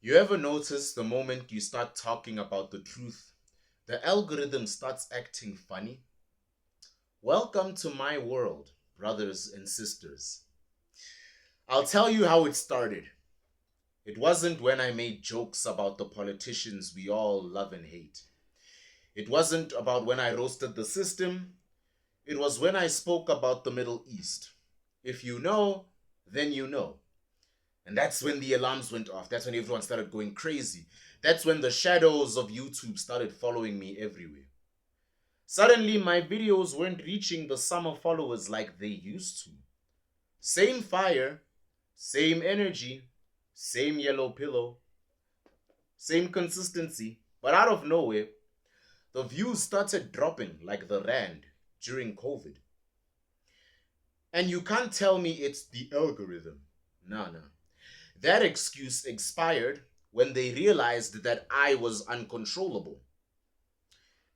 You ever notice the moment you start talking about the truth, the algorithm starts acting funny? Welcome to my world, brothers and sisters. I'll tell you how it started. It wasn't when I made jokes about the politicians we all love and hate. It wasn't about when I roasted the system. It was when I spoke about the Middle East. If you know, then you know. And that's when the alarms went off. That's when everyone started going crazy. That's when the shadows of YouTube started following me everywhere. Suddenly, my videos weren't reaching the summer followers like they used to. Same fire, same energy, same yellow pillow, same consistency. But out of nowhere, the views started dropping like the rand during COVID. And you can't tell me it's the algorithm. No. That excuse expired when they realized that I was uncontrollable.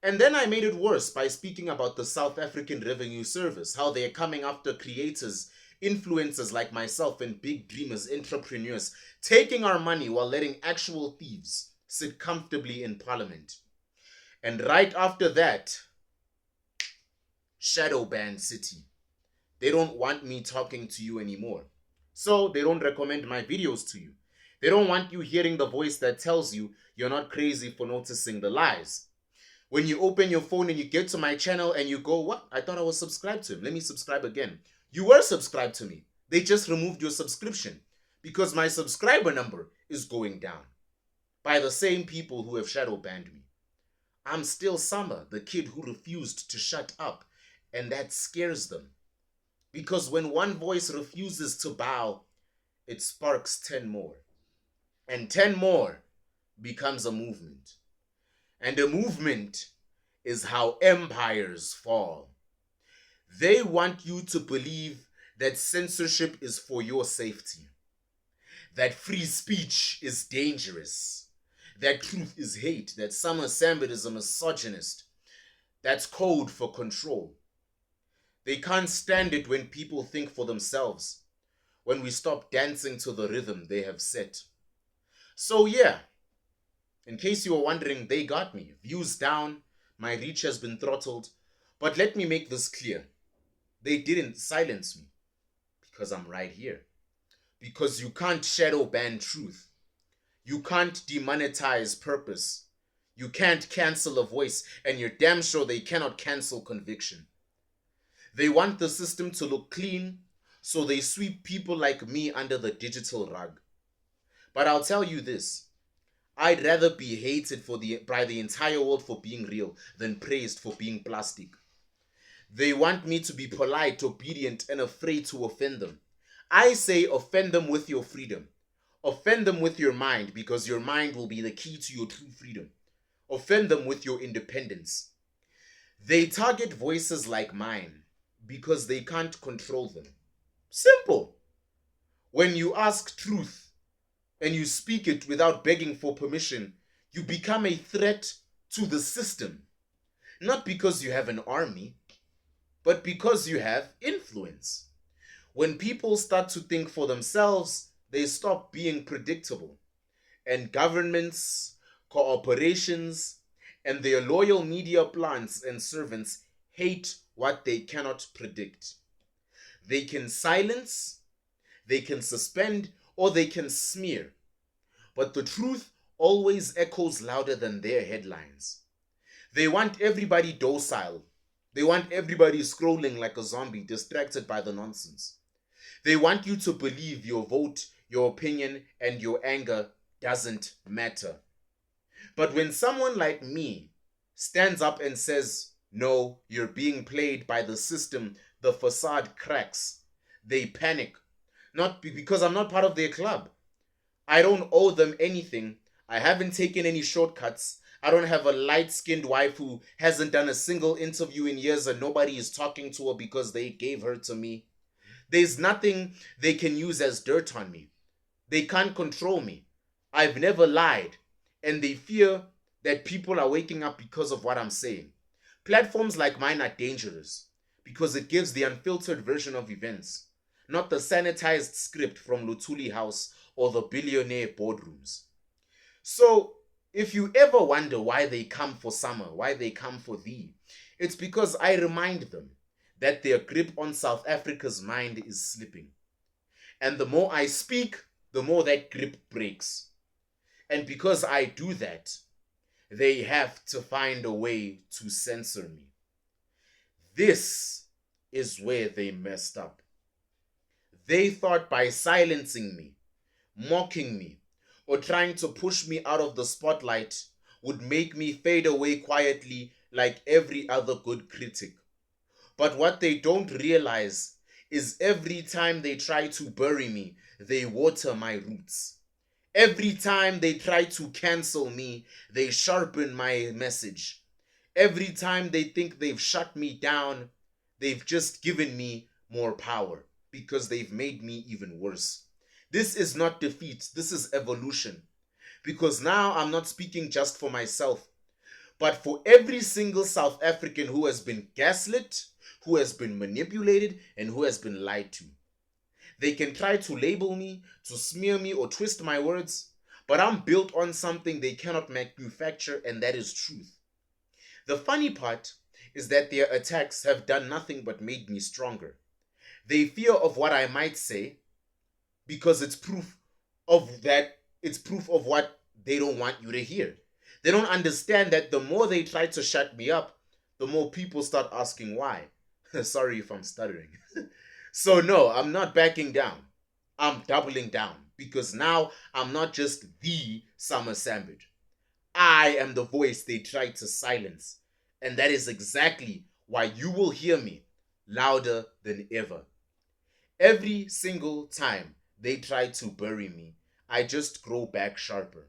And then I made it worse by speaking about the South African Revenue Service, how they're coming after creators, influencers like myself, and big dreamers, entrepreneurs, taking our money while letting actual thieves sit comfortably in parliament. And right after that, shadow ban city. They don't want me talking to you anymore. So they don't recommend my videos to you. They don't want you hearing the voice that tells you you're not crazy for noticing the lies. When you open your phone and you get to my channel and you go, what? I thought I was subscribed to him. Let me subscribe again. You were subscribed to me. They just removed your subscription because my subscriber number is going down by the same people who have shadow banned me. I'm still Summer, the kid who refused to shut up, and that scares them. Because when one voice refuses to bow, it sparks 10 more. And 10 more becomes a movement. And a movement is how empires fall. They want you to believe that censorship is for your safety, that free speech is dangerous, that truth is hate, that Summer Sambit is a misogynist. That's code for control. They can't stand it when people think for themselves, when we stop dancing to the rhythm they have set. So yeah, in case you were wondering, they got me. Views down, my reach has been throttled. But let me make this clear. They didn't silence me because I'm right here. Because you can't shadow ban truth. You can't demonetize purpose. You can't cancel a voice, and you're damn sure they cannot cancel conviction. They want the system to look clean, so they sweep people like me under the digital rug. But I'll tell you this. I'd rather be hated by the entire world for being real than praised for being plastic. They want me to be polite, obedient, and afraid to offend them. I say offend them with your freedom. Offend them with your mind, because your mind will be the key to your true freedom. Offend them with your independence. They target voices like mine because they can't control them. Simple. When you ask truth and you speak it without begging for permission, you become a threat to the system. Not because you have an army, but because you have influence. When people start to think for themselves, they stop being predictable. And governments, corporations, and their loyal media plants and servants hate what they cannot predict. They can silence, they can suspend, or they can smear. But the truth always echoes louder than their headlines. They want everybody docile. They want everybody scrolling like a zombie, distracted by the nonsense. They want you to believe your vote, your opinion, and your anger doesn't matter. But when someone like me stands up and says, no, you're being played by the system, the facade cracks, they panic. Not because I'm not part of their club. I don't owe them anything. I haven't taken any shortcuts. I don't have a light-skinned wife who hasn't done a single interview in years and nobody is talking to her because they gave her to me. There's nothing they can use as dirt on me. They can't control me. I've never lied. And they fear that people are waking up because of what I'm saying. Platforms like mine are dangerous because it gives the unfiltered version of events, not the sanitized script from Lutuli House or the billionaire boardrooms. So if you ever wonder why they come for summer, why they come for thee, it's because I remind them that their grip on South Africa's mind is slipping. And the more I speak, the more that grip breaks. And because I do that, they have to find a way to censor me. This is where they messed up. They thought by silencing me, mocking me, or trying to push me out of the spotlight would make me fade away quietly like every other good critic. But what they don't realize is every time they try to bury me, they water my roots. Every time they try to cancel me, they sharpen my message. Every time they think they've shut me down, they've just given me more power because they've made me even worse. This is not defeat, this is evolution. Because now I'm not speaking just for myself, but for every single South African who has been gaslit, who has been manipulated, and who has been lied to. They can try to label me, to smear me, or twist my words, but I'm built on something they cannot manufacture, and that is truth. The funny part is that their attacks have done nothing but made me stronger. They fear of what I might say because it's proof of what they don't want you to hear. They don't understand that the more they try to shut me up, the more people start asking why. Sorry if I'm stuttering. So no, I'm not backing down. I'm doubling down because now I'm not just the Summer Sandwich. I am the voice they tried to silence. And that is exactly why you will hear me louder than ever. Every single time they try to bury me, I just grow back sharper,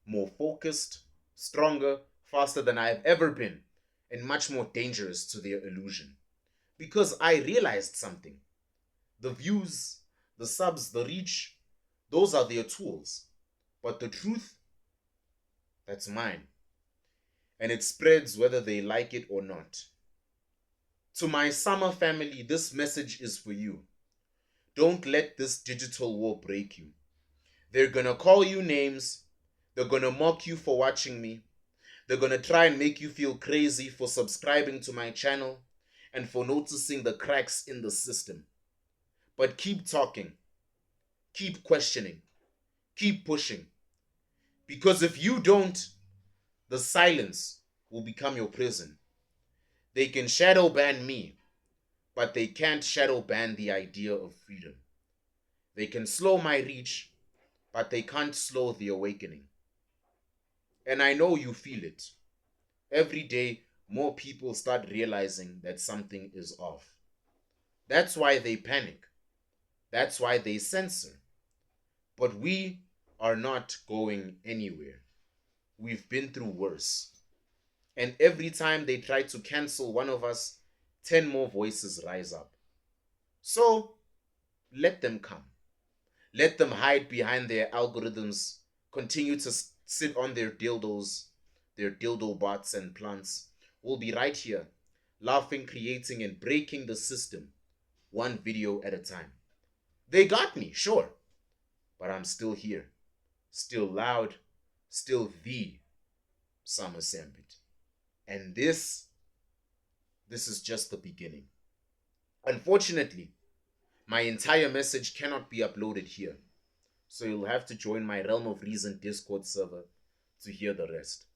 more focused, stronger, faster than I have ever been, and much more dangerous to their illusion. Because I realized something. The views, the subs, the reach, those are their tools. But the truth, that's mine. And it spreads whether they like it or not. To my summer family, this message is for you. Don't let this digital war break you. They're gonna call you names. They're gonna mock you for watching me. They're gonna try and make you feel crazy for subscribing to my channel and for noticing the cracks in the system. But keep talking. Keep questioning. Keep pushing. Because if you don't, the silence will become your prison. They can shadow ban me, but they can't shadow ban the idea of freedom. They can slow my reach, but they can't slow the awakening. And I know you feel it. Every day, more people start realizing that something is off. That's why they panic. That's why they censor. But we are not going anywhere. We've been through worse. And every time they try to cancel one of us, 10 more voices rise up. So, let them come. Let them hide behind their algorithms, continue to sit on their dildos, their dildo bots and plants. We'll be right here, laughing, creating, and breaking the system, one video at a time. They got me, sure, but I'm still here, still loud, still the Summer Sandwich. And this is just the beginning. Unfortunately, my entire message cannot be uploaded here, so you'll have to join my Realm of Reason Discord server to hear the rest.